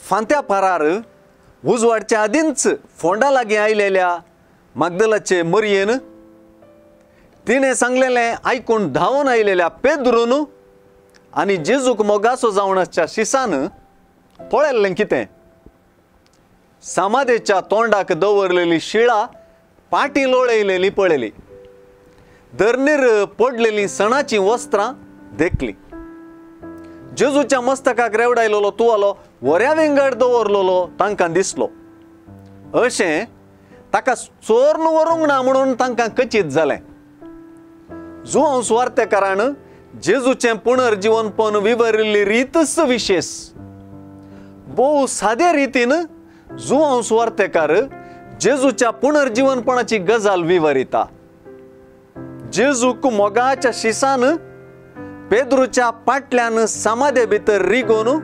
फांत्या पारार उजवाडच्या आदींच फोंडा लागी आयलेल्या मगदलाचे मरयेन तिने सांगलेले ऐकून धावून आयलेल्या पेद्रून आणि जेजूक मोगासो जावणाच्या शिसान पळयल्लें कितें? समाधेच्या तोंडाक दवरलेली शिळा पाटी लोळयलेली पळयली, धरणीर पडलेली सणाची वस्त्रां देखली, जेजूच्या मस्तकाक रेवडायलोलो तुवालो वऱ्या विंगड दवरलोलो तांकां दिसलो. अशें ताका चोरून व्हरूंक ना म्हणून तांकां कचीत जालें. जुआंव सुवार्थेकारान जेजूचें पुनर्जीवनपण विवरिल्ली रीतच विशेष. भोव सादे रितीन जुआंव सुवार्थेकार जेजूच्या पुनर्जीवनपणाची गजाल विवरिता. जेजूक मोगाच्या शिसान पेद्रूच्या पाटल्यान समाधे भितर रिगोन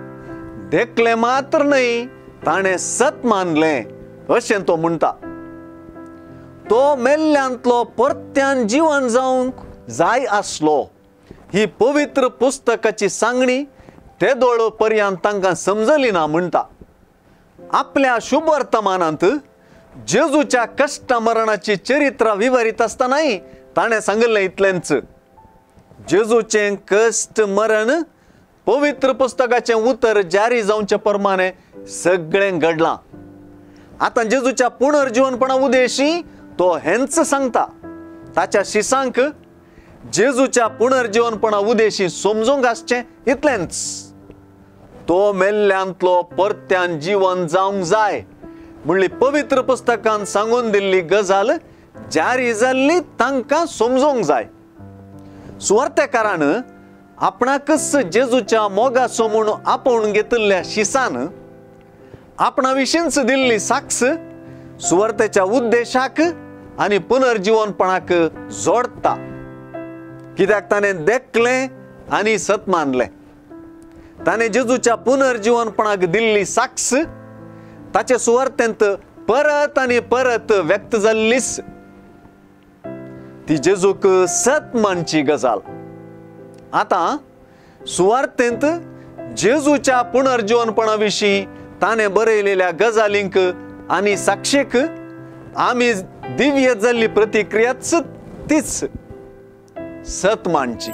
देखले मात्र न्हय, ताणें सत मानलें अशें तो म्हणटा. तो मेल्ल्यांतलो परत्यान जीवन जावंक जाय आसलो ही पवित्र पुस्तकाची सांगणी तेदोळ पर्यंत तांकां समजली ना म्हणटा. आपल्या शुभ वर्तमानांत जेजूच्या कश्ट मरणाची चरित्रां विवरीत आसतनाय ताणें सांगलें इतलेंच. जेजूचें कश्ट मरण पवित्र पुस्तकाचें उतर जारी जावचे प्रमाणे सगळें घडलां. आतां जेजूच्या पुनर्जीवनपणा उदेशी तो हेंच सांगता. ताच्या शिसांक जेजूच्या पुनर्जीवनपणा उदेशी समजूंक आसचें इतलेंच. तो मेल्ल्यांतलो परत्यान जीवन जावंक जाय म्हणली पवित्र पुस्तकान सांगून दिल्ली गजाल जारी जाल्ली तांकां समजूंक जाय. सुवार्थेकारान आपणाकच जेजूच्या मोगाचो म्हूण आपोवन घेतिल्ल्या शिसान आपणा विशींच दिल्ली साक्ष सुवार्थेच्या उद्देशाक आनी पुनर्जीवनपणाक जोडटा. कित्याक ताणें देखलें आनी सत मानलें. ताणें जेजूच्या पुनर्जीवनपणाक दिल्ली साक्ष ताचे सुवार्थेंत परत आनी परत व्यक्त जाल्लीच. ती जेजूक सत मानची गजाल. आतां सुवार्थेंत जेजूच्या पुनर्जीवनपणा विशीं ताणें बरयलेल्या गजालींक आनी साक्षेक आमी दिव्य जाल्ली प्रतिक्रियाच तीच सत मानची.